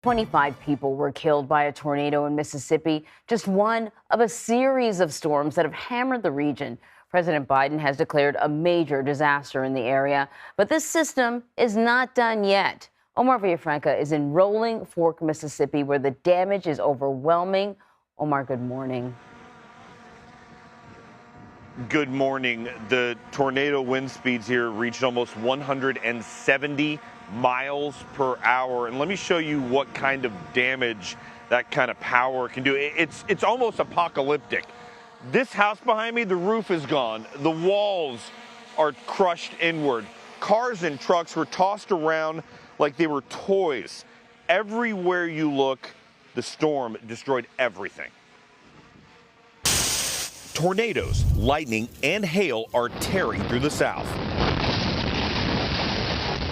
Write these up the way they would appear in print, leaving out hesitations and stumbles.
25 people were killed by a tornado in Mississippi, just one of a series of storms that have hammered the region. President Biden has declared a major disaster in the area, but this system is not done yet. Omar Villafranca is in Rolling Fork, Mississippi, where the damage is overwhelming. Omar, good morning. Good morning. The tornado wind speeds here reached almost 170 miles per hour. And let me show you what kind of damage that kind of power can do. It's almost apocalyptic. This house behind me, the roof is gone. The walls are crushed inward. Cars and trucks were tossed around like they were toys. Everywhere you look, the storm destroyed everything. Tornadoes, lightning, and hail are tearing through the South.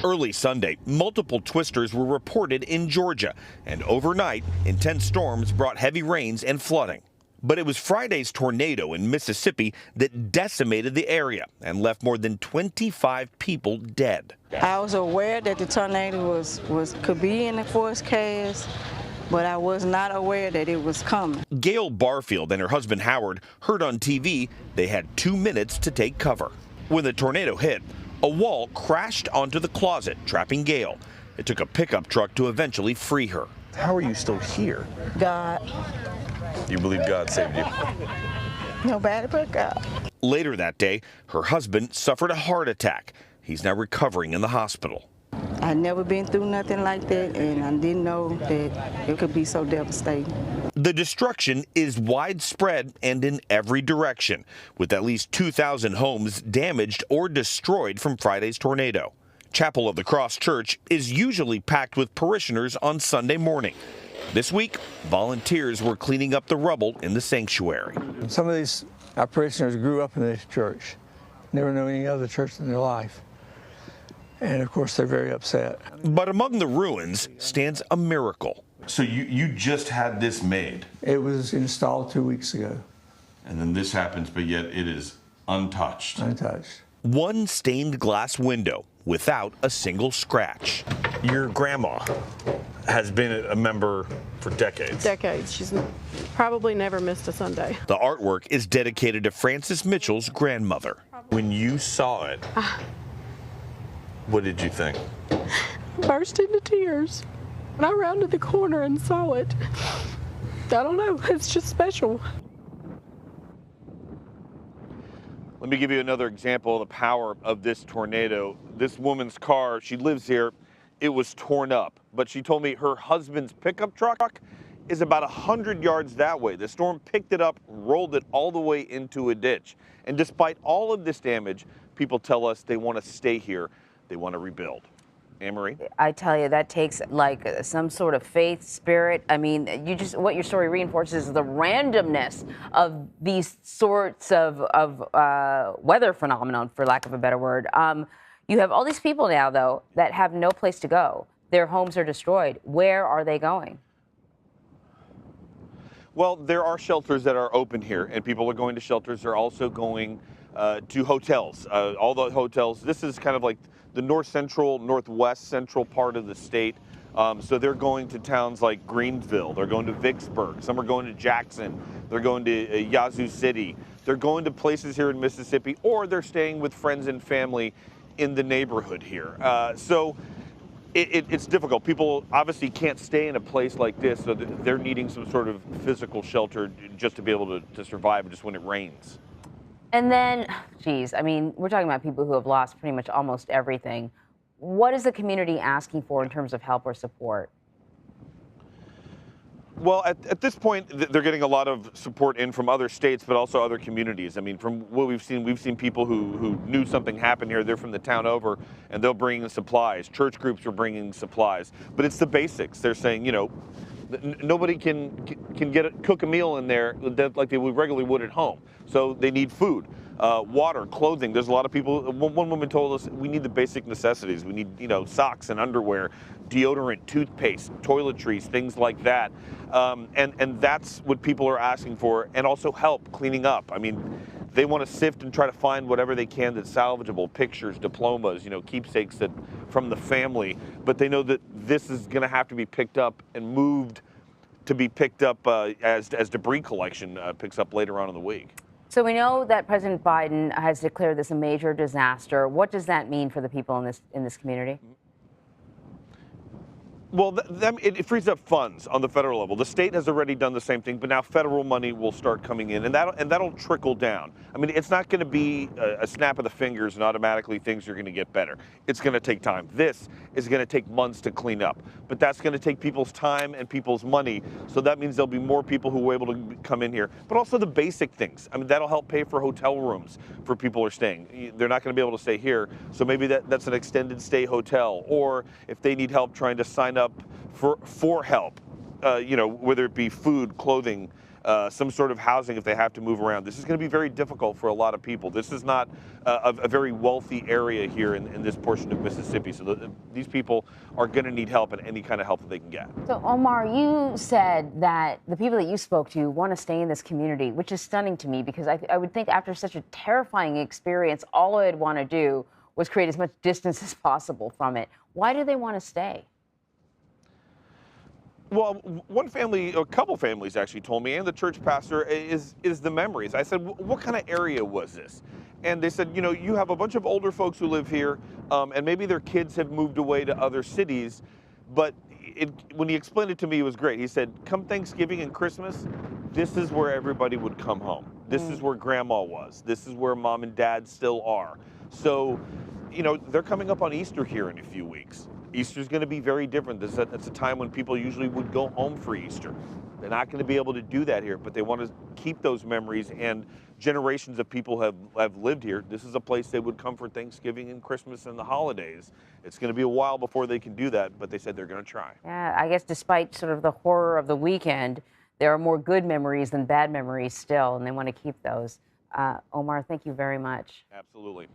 Early Sunday, multiple twisters were reported in Georgia, and overnight, intense storms brought heavy rains and flooding. But it was Friday's tornado in Mississippi that decimated the area and left more than 25 people dead. I was aware that the tornado could be in the forecast, but I was not aware that it was coming. Gail Barfield and her husband Howard heard on TV they had 2 minutes to take cover. When the tornado hit, a wall crashed onto the closet, trapping Gail. It took a pickup truck to eventually free her. How are you still here? God. You believe God saved you? Nobody but God. Later that day, her husband suffered a heart attack. He's now recovering in the hospital. I'd never been through nothing like that, and I didn't know that it could be so devastating. The destruction is widespread and in every direction, with at least 2,000 homes damaged or destroyed from Friday's tornado. Chapel of the Cross Church is usually packed with parishioners on Sunday morning. This week, volunteers were cleaning up the rubble in the sanctuary. Some of these our parishioners grew up in this church, never knew any other church in their life. And of course, they're very upset. But among the ruins stands a miracle. So you just had this made? It was installed 2 weeks ago. And then this happens, but yet it is untouched. Untouched. One stained glass window without a single scratch. Your grandma has been a member for decades. Decades. She's probably never missed a Sunday. The artwork is dedicated to Frances Mitchell's grandmother. When you saw it, what did you think? Burst into tears. When I rounded the corner and saw it, I don't know, it's just special. Let me give you another example of the power of this tornado. This woman's car, she lives here, it was torn up. But she told me her husband's pickup truck is about 100 yards that way. The storm picked it up, rolled it all the way into a ditch. And despite all of this damage, people tell us they want to stay here. They want to rebuild. Anne-Marie? I tell you, that takes like some sort of faith, spirit. I mean, what your story reinforces is the randomness of these sorts of weather phenomenon, for lack of a better word. You have all these people now, though, that have no place to go. Their homes are destroyed. Where are they going? Well, there are shelters that are open here, and people are going to shelters. They're also going to hotels. All the hotels, this is kind of like the north central, northwest central part of the state. So they're going to towns like Greensville. They're going to Vicksburg. Some are going to Jackson. They're going to Yazoo City. They're going to places here in Mississippi, or they're staying with friends and family in the neighborhood here. So it's difficult. People obviously can't stay in a place like this, so they're needing some sort of physical shelter just to be able to survive just when it rains. And then, geez, I mean, we're talking about people who have lost pretty much almost everything. What is the community asking for in terms of help or support? Well, at this point, they're getting a lot of support in from other states, but also other communities. I mean, from what we've seen people who knew something happened here. They're from the town over, and they'll bring in supplies. Church groups are bringing supplies. But it's the basics. They're saying, you know, nobody can cook a meal in there like they regularly would at home. So they need food, water, clothing. There's a lot of people. One woman told us we need the basic necessities. We need, you know, socks and underwear, deodorant, toothpaste, toiletries, things like that. And that's what people are asking for, and also help cleaning up. I mean, they want to sift and try to find whatever they can that's salvageable, pictures, diplomas, you know, keepsakes from the family. But they know that this is going to have to be picked up and moved to be picked up as debris collection picks up later on in the week. So we know that President Biden has declared this a major disaster. What does that mean for the people in this community? Well, it frees up funds on the federal level. The state has already done the same thing, but now federal money will start coming in, and that'll trickle down. I mean, it's not going to be a snap of the fingers and automatically things are going to get better. It's going to take time. This is going to take months to clean up, but that's going to take people's time and people's money. So that means there'll be more people who are able to come in here, but also the basic things. I mean, that'll help pay for hotel rooms for people who are staying. They're not going to be able to stay here, so maybe that's an extended stay hotel, or if they need help trying to sign up for help, whether it be food, clothing, some sort of housing if they have to move around. This is going to be very difficult for a lot of people. This is not a very wealthy area here in this portion of Mississippi. So these people are going to need help, and any kind of help that they can get. So, Omar, you said that the people that you spoke to want to stay in this community, which is stunning to me, because I would think after such a terrifying experience, all I'd want to do was create as much distance as possible from it. Why do they want to stay? Well, one family, a couple families actually told me, and the church pastor, is the memories. I said, what kind of area was this? And they said, you have a bunch of older folks who live here, and maybe their kids have moved away to other cities. But when he explained it to me, it was great. He said, come Thanksgiving and Christmas, this is where everybody would come home. This is where grandma was. This is where mom and dad still are. So, they're coming up on Easter here in a few weeks. Easter's going to be very different. It's a time when people usually would go home for Easter. They're not going to be able to do that here, but they want to keep those memories, and generations of people have lived here. This is a place they would come for Thanksgiving and Christmas and the holidays. It's going to be a while before they can do that, but they said they're going to try. Yeah, I guess despite sort of the horror of the weekend, there are more good memories than bad memories still, and they want to keep those. Omar, thank you very much. Absolutely.